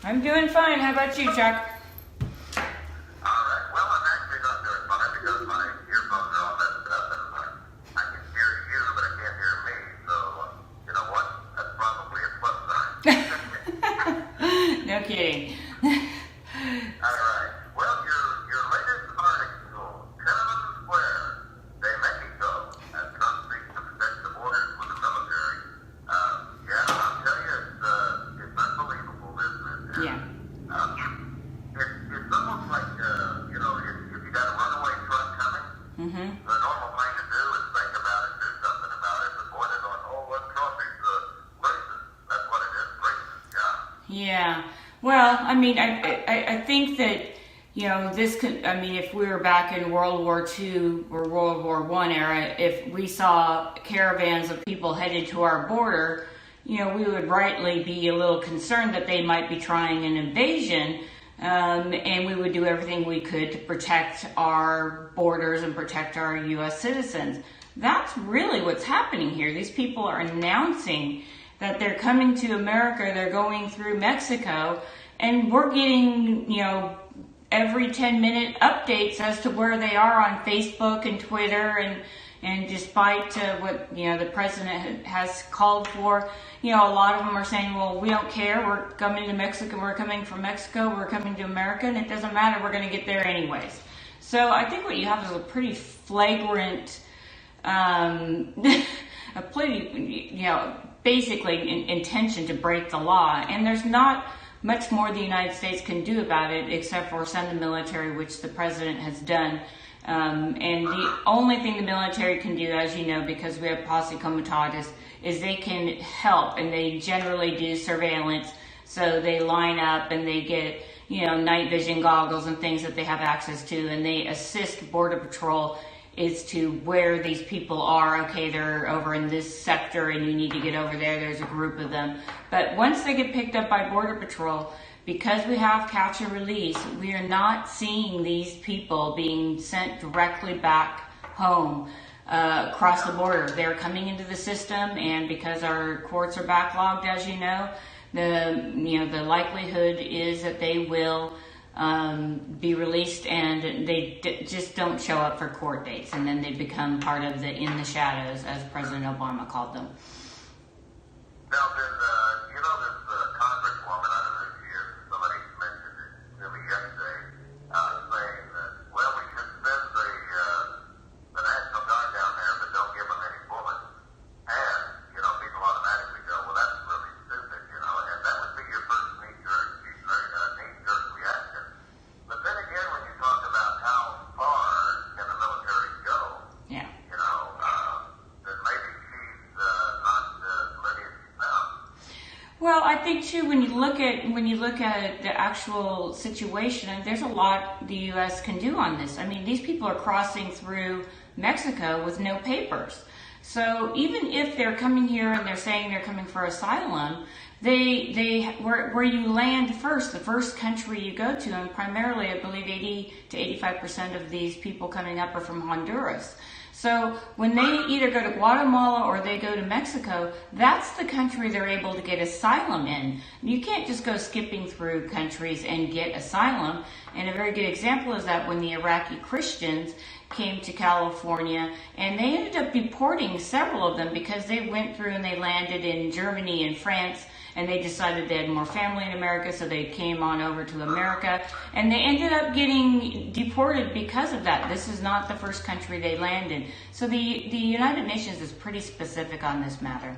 I'm doing fine. How about you, Chuck? All right. Well, I'm actually not doing fine because my earphones are all messed up and I can hear you, but I can't hear me. So, you know what? That's probably a plus sign. No kidding. All right. Well, your latest article, Tiananmen Square, de Mexico, as Trump seeks to protect the borders with the military. Yeah, I'll tell you, it's unbelievable, isn't it? Yeah. It's almost like, you know, if you got a runaway truck coming, Mm-hmm. the normal thing to do is think about it, do something about it. But boy, they're going, oh, what Trump is racist. That's what it is, racist, yeah. Yeah. Well, I mean, I think that, you know, this could, I mean, if we were back in World War II or World War I era, if we saw caravans of people headed to our border, you know, we would rightly be a little concerned that they might be trying an invasion, and we would do everything we could to protect our borders and protect our U.S. citizens. That's really what's happening here. These people are announcing that they're coming to America, they're going through Mexico, and we're getting, you know, every 10-minute updates as to where they are on Facebook and Twitter, and despite what, you know, the president has called for, you know, a lot of them are saying, well, we don't care, we're coming to Mexico, we're coming from Mexico, we're coming to America, and it doesn't matter, we're going to get there anyways. So I think what you have is a pretty flagrant, a pretty, you know, basically intention to break the law, and there's not much more the United States can do about it except for send the military, which the president has done. And the only thing the military can do, as you know, because we have posse comitatus, is they can help, and they generally do surveillance. So they line up and they get, you know, night vision goggles and things that they have access to, and they assist Border Patrol as to where these people are. Okay, they're over in this sector and you need to get over there. There's a group of them. But once they get picked up by Border Patrol, because we have catch and release, we are not seeing these people being sent directly back home across the border. They're coming into the system, and because our courts are backlogged, as you know, the likelihood is that they will be released, and they just don't show up for court dates, and then they become part of the in the shadows, as President Obama called them. Now, you know, this congresswoman, I don't know if you, somebody mentioned it to me yesterday, saying that, well, we should send the National Guard down there, but don't give them any bullets. And, you know, people automatically go, well, that's really stupid, you know, and that would be your first knee-jerk reaction. But then again, when you talk about how far can the military go, Yeah. you know, then maybe she's not ready as she sounds. Well, I think too, when you look at the actual situation, and there's a lot the U.S. can do on this. I mean, these people are crossing through Mexico with no papers. So even if they're coming here and they're saying they're coming for asylum, where you land first, the first country you go to, and primarily I believe 80 to 85% of these people coming up are from Honduras. So when they either go to Guatemala or they go to Mexico, that's the country they're able to get asylum in. You can't just go skipping through countries and get asylum. And a very good example is that when the Iraqi Christians came to California, and they ended up deporting several of them because they went through and they landed in Germany and France, and they decided they had more family in America, so they came on over to America, and they ended up getting deported because of that. This is not the first country they landed. So the United Nations is pretty specific on this matter.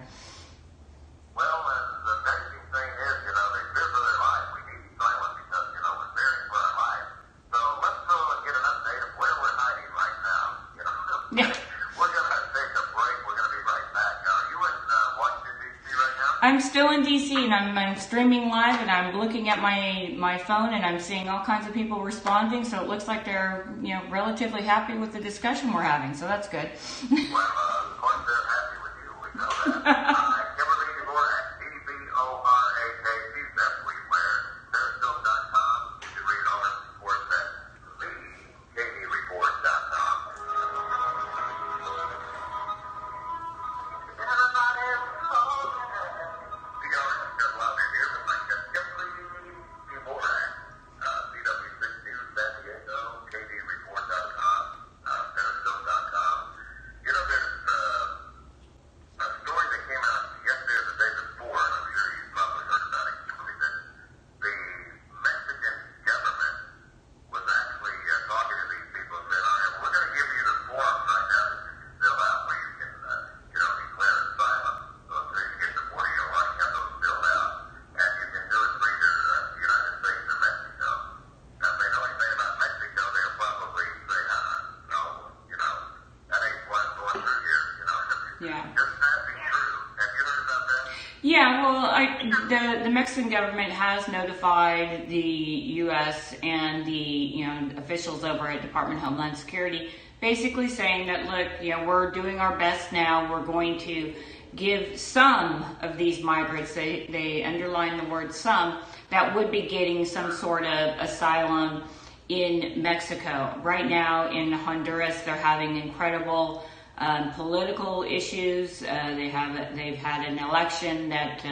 Well, the amazing thing is, you know, they fear for their life. We need silence because, you know, we're fearing for our lives. So let's go and get an update of where we're hiding right now. You know, Yeah. We're going to take a break. We're going to be right back. Are you in Washington, D.C. right now? I'm still in DC, and I'm streaming live, and I'm looking at my phone, and I'm seeing all kinds of people responding. So it looks like they're, you know, relatively happy with the discussion we're having. So that's good. Well, of course they're happy with you. We know that. Kimberly DeBoer at DBORAK. She's everywhere. Periscope.com. You can read all her reports at theknewreport.com. Everybody's so good. You know, it's got a lot of here, but like Kimberly Yeah, well, the Mexican government has notified the U.S. and the officials over at Department of Homeland Security, basically saying that, look, we're doing our best now. We're going to give some of these migrants, they underline the word some, that would be getting some sort of asylum in Mexico. Right now in Honduras, they're having incredible political issues. They've had an election that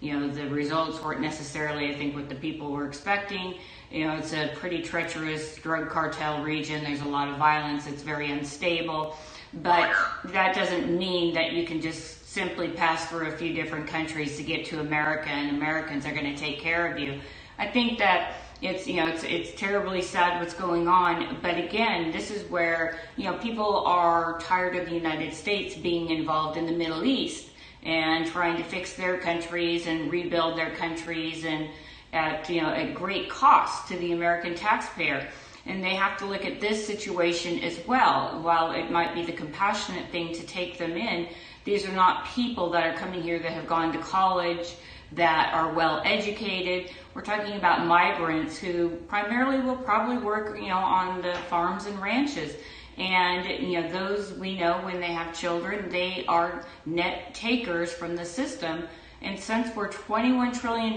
the results weren't necessarily, I think, what the people were expecting. It's a pretty treacherous drug cartel region. There's a lot of violence. It's very unstable, but that doesn't mean that you can just simply pass through a few different countries to get to America and Americans are going to take care of you. I think that it's terribly sad what's going on, but again, this is where people are tired of the United States being involved in the Middle East and trying to fix their countries and rebuild their countries, and at great cost to the American taxpayer. And they have to look at this situation as well. While it might be the compassionate thing to take them in, these are not people that are coming here that have gone to college, that are well educated. We're talking about migrants who primarily will probably work, on the farms and ranches. And, those we know when they have children, they are net takers from the system. And since we're $21 trillion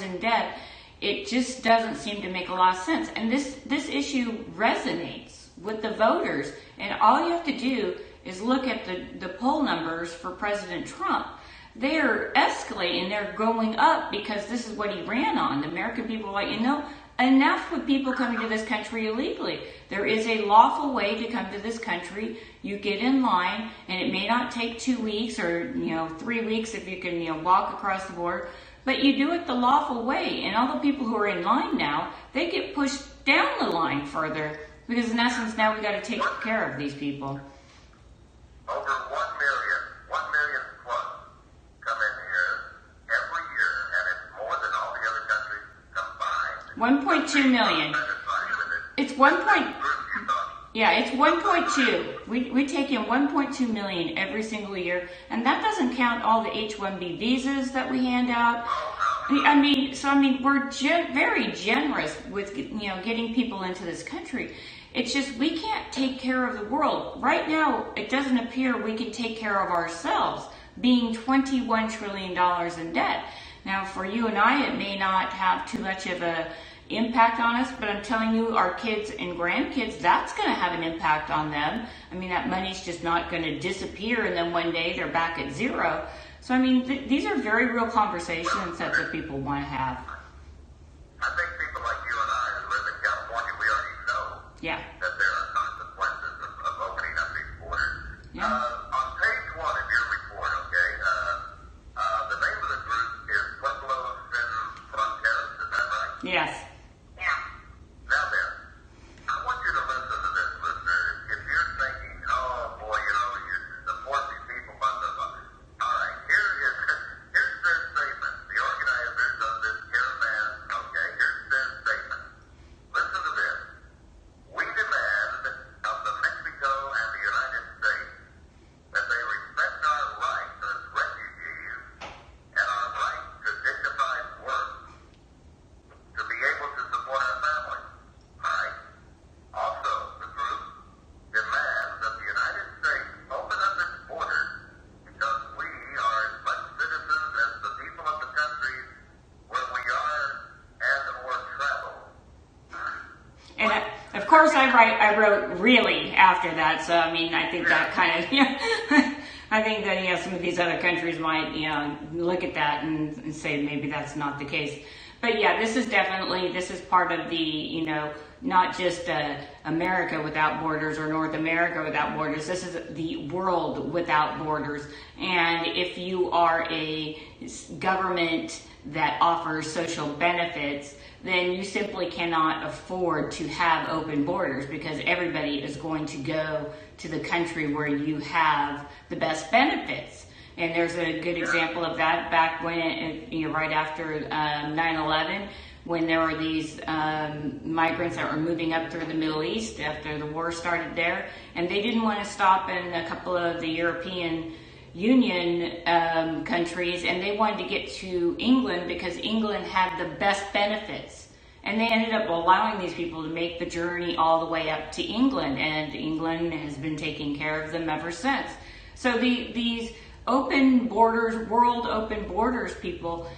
in debt, it just doesn't seem to make a lot of sense. And this issue resonates with the voters. And all you have to do is look at the poll numbers for President Trump. They're escalating, they're going up because this is what he ran on. The American people are like, enough with people coming to this country illegally. There is a lawful way to come to this country. You get in line, and it may not take 2 weeks or 3 weeks if you can walk across the border, but you do it the lawful way. And all the people who are in line now, they get pushed down the line further because in essence now we got to take care of these people. Over 1 million plus come in here every year, and it's more than all the other countries combined. 1.2 million. It's 1. Yeah, it's 1.2. We take in 1.2 million every single year, and that doesn't count all the H-1B visas that we hand out. I mean, we're very generous with getting people into this country. It's just we can't take care of the world. Right now, it doesn't appear we can take care of ourselves, being $21 trillion in debt. Now, for you and I, it may not have too much of a impact on us, but I'm telling you, our kids and grandkids, that's going to have an impact on them. I mean, that money's just not going to disappear and then one day they're back at zero. So, I mean, these are very real conversations that the people want to have. I think people like you and I who live in California, we already know that there are consequences of opening up these borders. Yeah. On page 1 of your report, the name of the group is Pueblos Sin Fronteras, is that right? Yes. Now then, I want you to listen to this, listener. If you're thinking, oh boy, you support these people, blah, blah, blah. All right, here's their statement. The organizers of this caravan, here's their statement. Listen to this. We demand of the Mexico and the United States that they respect our rights as refugees and our right to dignified work to be able to support our families. Right? Also, the group demands that the United States open up its borders because we are as much citizens as the people of the countries where we are and or travel. And of course, I wrote really after that. So I mean, I think that kind of I think that some of these other countries might look at that and say maybe that's not the case. But yeah, this is part of the not just America without borders or North America without borders. This is the world without borders. And if you are a government that offers social benefits, then you simply cannot afford to have open borders because everybody is going to go to the country where you have the best benefits. And there's a good example of that back when, right after 9/11, when there were these migrants that were moving up through the Middle East after the war started there, and they didn't want to stop in a couple of the European Union countries, and they wanted to get to England because England had the best benefits. And they ended up allowing these people to make the journey all the way up to England, and England has been taking care of them ever since. So these open borders, world open borders people,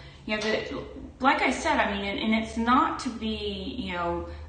like I said, I mean, and it's not to be,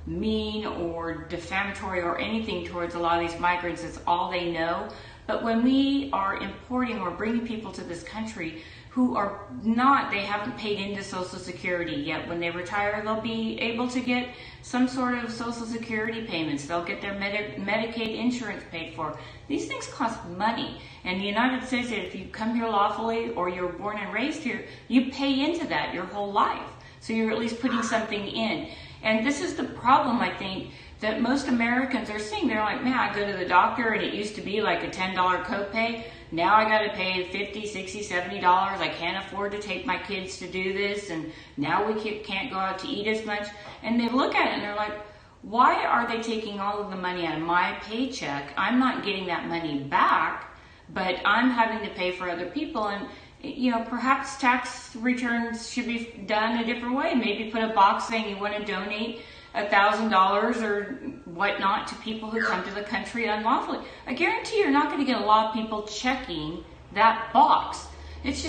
mean or defamatory or anything towards a lot of these migrants. It's all they know. But when we are importing or bringing people to this country who are not, they haven't paid into Social Security yet. When they retire, they'll be able to get some sort of Social Security payments. They'll get their Medicaid insurance paid for. These things cost money. And the United States, if you come here lawfully or you're born and raised here, you pay into that your whole life. So you're at least putting something in. And this is the problem, I think, that most Americans are seeing. They're like, man, I go to the doctor and it used to be like a $10 copay. Now I got to pay $50, $60, $70. I can't afford to take my kids to do this. And now we can't go out to eat as much. And they look at it and they're like, why are they taking all of the money out of my paycheck? I'm not getting that money back, but I'm having to pay for other people. And perhaps tax returns should be done a different way. Maybe put a box saying you want to donate $1,000 or whatnot to people who come to the country unlawfully. I guarantee you're not going to get a lot of people checking that box. It's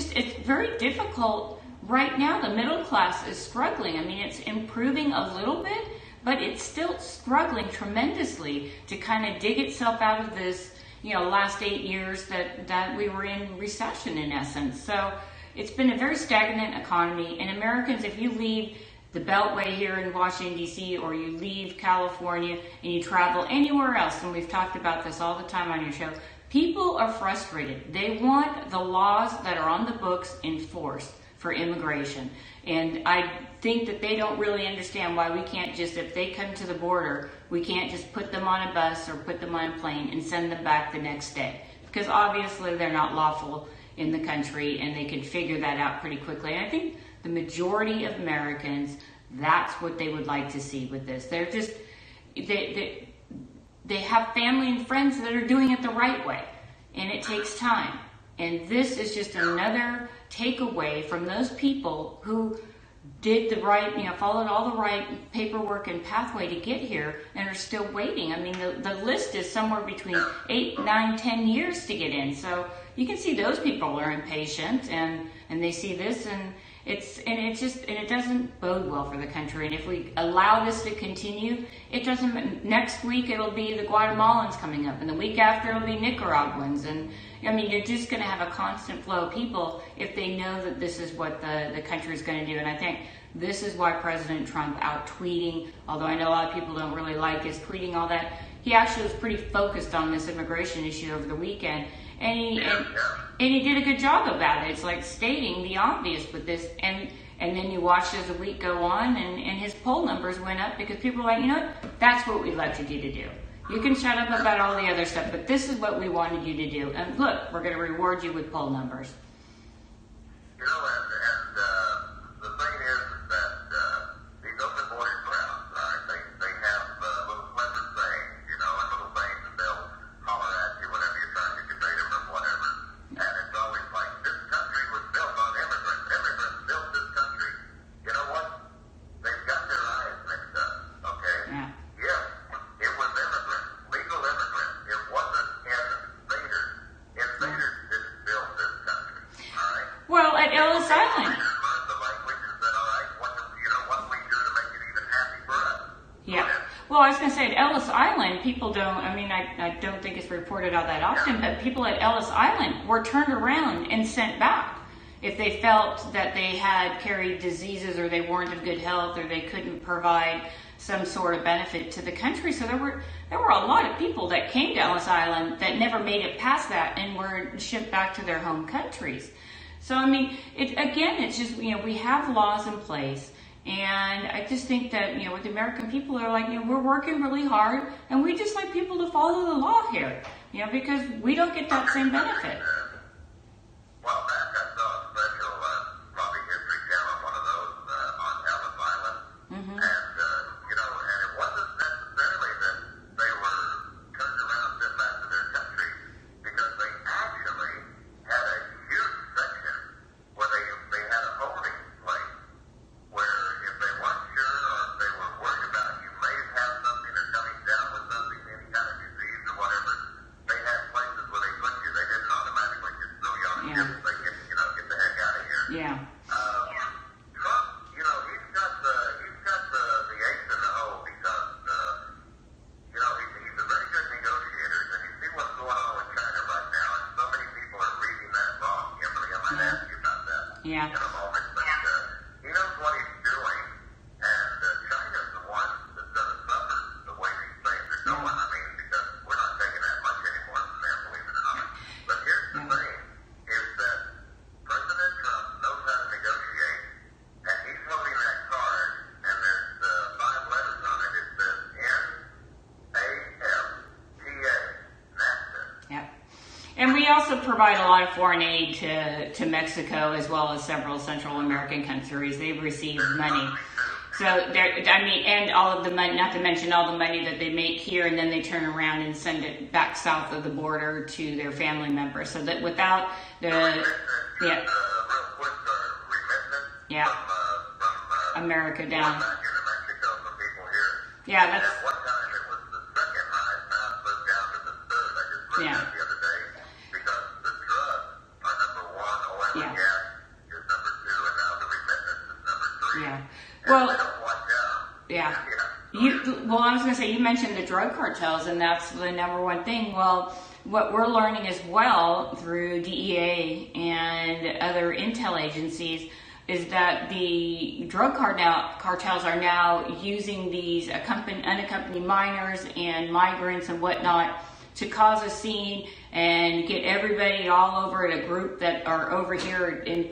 very difficult right now. The middle class is struggling. I mean, it's improving a little bit, but it's still struggling tremendously to kind of dig itself out of this, last 8 years that we were in recession in essence. So it's been a very stagnant economy. And Americans, if you leave the Beltway here in Washington, D.C., or you leave California and you travel anywhere else, and we've talked about this all the time on your show, people are frustrated. They want the laws that are on the books enforced for immigration. And I think that they don't really understand why we can't just, if they come to the border, we can't just put them on a bus or put them on a plane and send them back the next day. Because obviously they're not lawful in the country, and they can figure that out pretty quickly. And I think the majority of Americans, that's what they would like to see with this. They're just, they have family and friends that are doing it the right way, and it takes time. And this is just another takeaway from those people who did the right, followed all the right paperwork and pathway to get here and are still waiting. I mean, the list is somewhere between 8, 9, 10 years to get in. So you can see those people are impatient, and they see this, and it doesn't bode well for the country. And if we allow this to continue, next week it'll be the Guatemalans coming up, and the week after it'll be Nicaraguans. And I mean, you're just going to have a constant flow of people if they know that this is what the country is going to do. And I think this is why President Trump out tweeting, although I know a lot of people don't really like his tweeting all that, he actually was pretty focused on this immigration issue over the weekend. And he did a good job about it. It's like stating the obvious with this. And then you watched as the week go on, and his poll numbers went up because people were like, what? That's what we elected you to do. You can shut up about all the other stuff, but this is what we wanted you to do. And look, we're going to reward you with poll numbers. And the thing is that these open border crowds, they have little clever sayings, and little things that they'll holler at you whenever you're trying to debate them or whatever. And it's always like, this country was built on immigrants. Immigrants built this country. You know what? They've got their eyes mixed up, okay? Yeah. Yes, it was immigrants, legal immigrants. It wasn't invaders. Invaders didn't build this country, all right? Well, at Ellis Island. Learned the language and said, all right, what do we do to make it even happy for us? Yeah. Well, I was going to say, at Ellis Island, people don't, I don't think it's reported out that often, but people at Ellis Island were turned around and sent back if they felt that they had carried diseases or they weren't of good health or they couldn't provide some sort of benefit to the country. So there were a lot of people that came to Ellis Island that never made it past that and were shipped back to their home countries. So, it's just, we have laws in place. And I just think that, with the American people, are like, we're working really hard, and we just like people to follow the law here, because we don't get that same benefit. Well, back I saw a special probably History Channel, one of those on Ellis Island, and and it wasn't necessarily that they were turned around and sent back to their country, because they actually had a Yeah. Trump, he's got the ace in the hole because, he's a very good negotiator, and you see what's going on with China right now, and so many people are reading that wrong, Kimberly. I might ask you about that in a moment, but he knows what he's doing, and China's the one that's going to suffer the way these things are going. I mean, because we're not taking that much anymore from them, believe it or not. But here's the thing, is that President Trump knows how to negotiate, and he's holding that card, and there's 5 letters on it. It says NAFTA, NAFTA. Yep. And we also provide a lot of foreign aid to Mexico as well as several Central American countries. They've received money. So, and all of the money, not to mention all the money that they make here, and then they turn around and send it back south of the border to their family members. So that without the, Real quick, remittance from America down. back into Mexico for people here. Yeah, that's, At one time it was the second highest, now it's moved down to the third. I just read that the other day, because the drugs are number 1, oil and gas is number 2, and now the remittance is number 3. yeah. And Well, they don't watch out. I was going to say, you mentioned the drug cartels, and that's the number one thing. Well, what we're learning as well through DEA and other intel agencies is that the drug cartels are now using these unaccompanied minors and migrants and whatnot to cause a scene and get everybody all over at a group that are over here in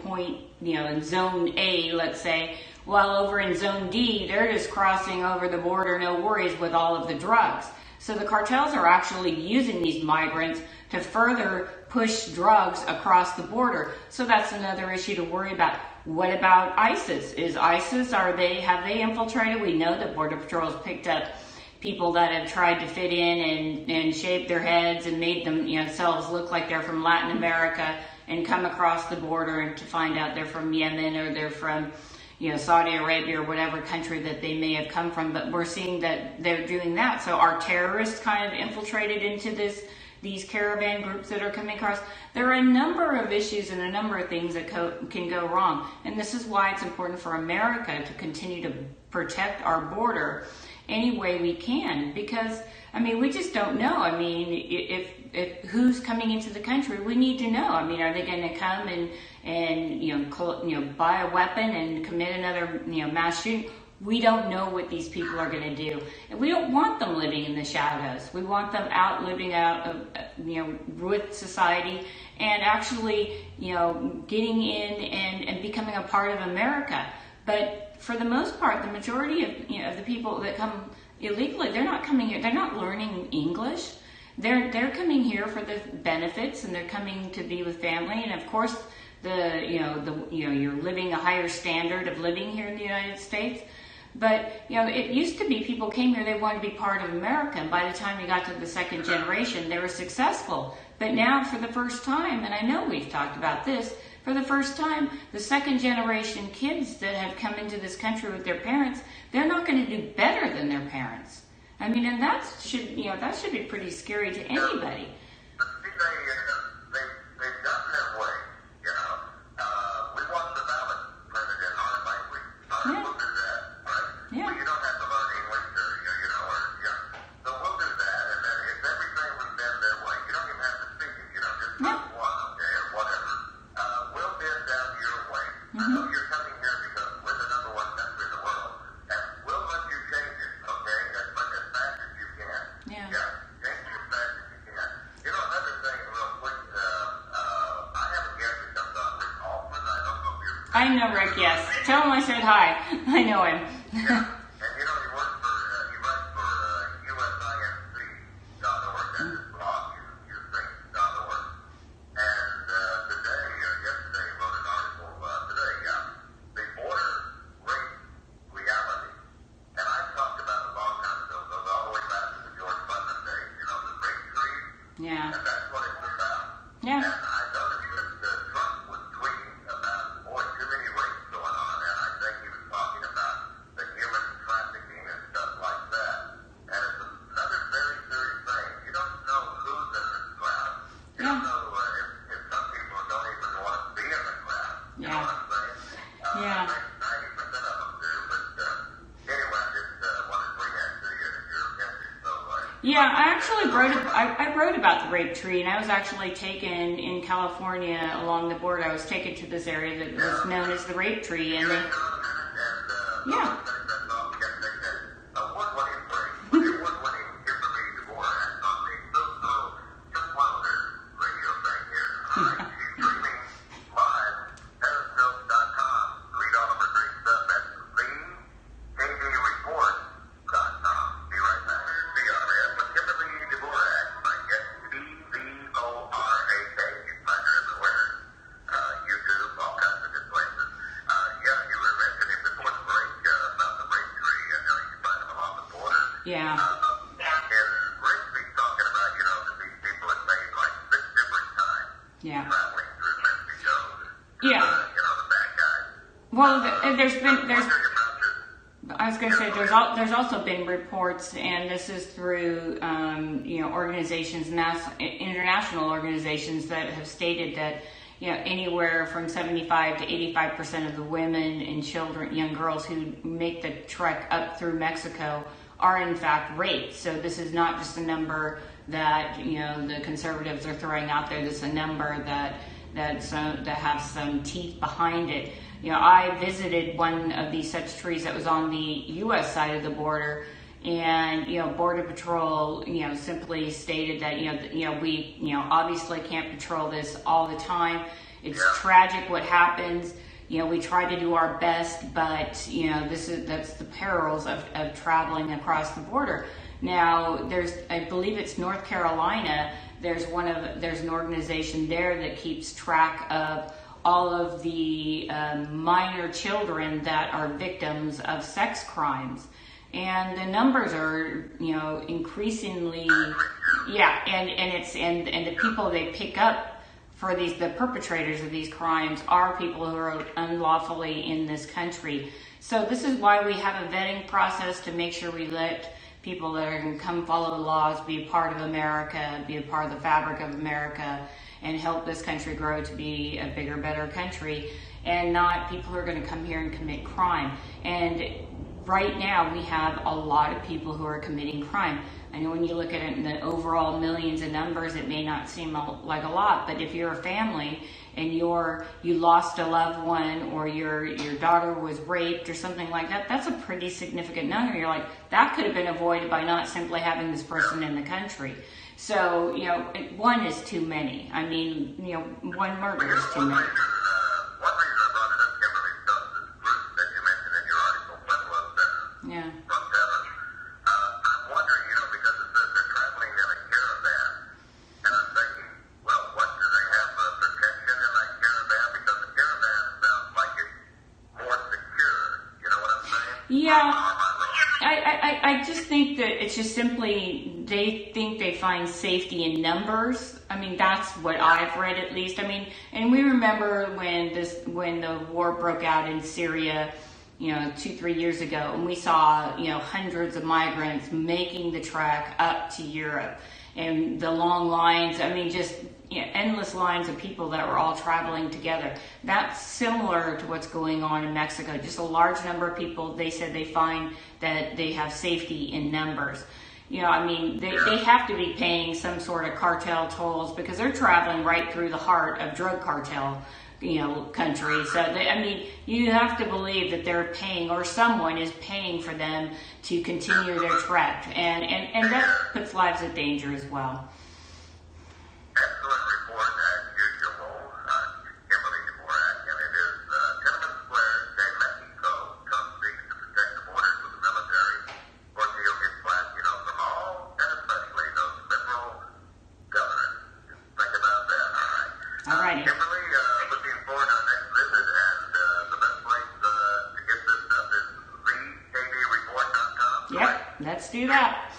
in zone A, let's say, while over in zone D, they're just crossing over the border, no worries, with all of the drugs. So the cartels are actually using these migrants to further push drugs across the border. So that's another issue to worry about. What about ISIS? Have they infiltrated? We know that Border Patrol has picked up people that have tried to fit in and shaved their heads and made themselves look like they're from Latin America and come across the border and to find out they're from Yemen or they're from Saudi Arabia or whatever country that they may have come from. But we're seeing that they're doing that. So are terrorists kind of infiltrated into these caravan groups that are coming across? There are a number of issues and a number of things that can go wrong. And this is why it's important for America to continue to protect our border any way we can. Because, we just don't know. If who's coming into the country, we need to know. Are they going to come and buy a weapon and commit another mass shooting? We don't know what these people are going to do, and we don't want them living in the shadows. We want them living out with society and actually getting in and becoming a part of America. But for the most part, the majority of the people that come illegally, they're not coming here. They're not learning English. They're coming here for the benefits, and they're coming to be with family. And of course, you're living a higher standard of living here in the United States. But it used to be people came here, they wanted to be part of America, and by the time you got to the second generation, they were successful. But now, for the first time, and I know we've talked about this, for the first time, the second generation kids that have come into this country with their parents, they're not going to do better than their parents. And that should be pretty scary to anybody. They've done their way, we want the ballot printed in our language. We'll do that, right? Yeah. Well, you don't have to learn English so we'll do that, and then if everything was done their way, you don't even have to speak it, just one, okay, or whatever. We'll bend down your way. I know you're coming here because we're the number 1 country in the world, and we'll let you change it, okay, as fast as you can. Yeah. Change it as fast as you can. Another thing real quick, I have a guest that comes on, Rick Altman. I don't know if you're... I know Rick, yes. Tell him I said hi. I know him. Yeah. And he runs for USINC.org. That's his blog, USINC.org. And today, or yesterday, he wrote an article, the border rape reality. And I've talked about it a long time ago, goes all the way back to the George Putnam days, the rape creed. Yeah. And that's what it's about. Yeah. And I noticed that Trump was tweeting about, too many rapes going on, and I think he was talking about the human Yeah. 90% of them do, but anyway, I just wanted to bring that to you if you're interested. So, Yeah, I actually I wrote about the rape tree, and I was actually taken in California along the border. I was taken to this area that was known as the rape tree, and they, yeah. Yeah. And Rick be talking about, that these people have made like 6 different times traveling through Mexico. Yeah. The bad guys. Well, I was going to say there's also been reports, and this is through organizations, international organizations that have stated that anywhere from 75 to 85% of the women and children, young girls who make the trek up through Mexico are in fact raped. So this is not just a number that the conservatives are throwing out there. This is a number that have some teeth behind it. I visited one of these such trees that was on the U.S. side of the border, and Border Patrol simply stated that we obviously can't patrol this all the time. It's tragic what happens. We try to do our best, but that's the perils of traveling across the border. Now, I believe it's North Carolina. There's an organization there that keeps track of all of the minor children that are victims of sex crimes, and the numbers are increasingly, and the people they pick up for the perpetrators of these crimes are people who are unlawfully in this country. So this is why we have a vetting process to make sure we let people that are going to come follow the laws be a part of America, be a part of the fabric of America, and help this country grow to be a bigger, better country, and not people who are going to come here and commit crime. And right now we have a lot of people who are committing crime. I know when you look at it in the overall millions of numbers, it may not seem like a lot, but if you're a family and you lost a loved one, or your daughter was raped or something like that, that's a pretty significant number. You're like, that could have been avoided by not simply having this person in the country. So, one is too many. I mean, one murder is too many. One reason I brought it up, Kimberly, because this group that you mentioned in your article, Pueblos and from Devon, I'm wondering, because it says they're traveling in a caravan, and I'm thinking, well, what, do they have protection in that caravan? Because the caravan sounds like it's more secure. You know what I'm saying? Yeah. I just think that it's just simply they think they find safety in numbers. I mean, that's what I've read, at least. I mean, and we remember when the war broke out in Syria, 2-3 years ago, and we saw hundreds of migrants making the trek up to Europe, and the long lines. I mean, just endless lines of people that were all traveling together. That's similar to what's going on in Mexico. Just a large number of people. They said they find that they have safety in numbers. I mean, they have to be paying some sort of cartel tolls because they're traveling right through the heart of drug cartel, country. So, you have to believe that they're paying, or someone is paying for them to continue their trek. And that puts lives in danger as well. Excellent report, as usual, Kimberly Dvorak, and it is Tiananmen Square de Mexico comes seeks to protect the borders with the military. Of course, he'll get flack, from all, and especially those liberal governors. Think about that, all right? All righty. Kimberly, looking forward to our next visit, and the best place to get this stuff is thekvreport.com. Yep, let's do that.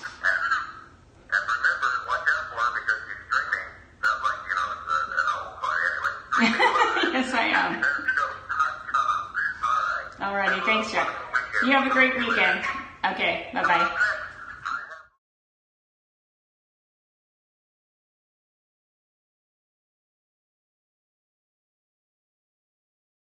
And remember, watch out for her because she's streaming. Sounds like, it's an old car anyway. Yes, I am. All right. All righty, thanks, Chuck. You have a great weekend. Okay, bye-bye.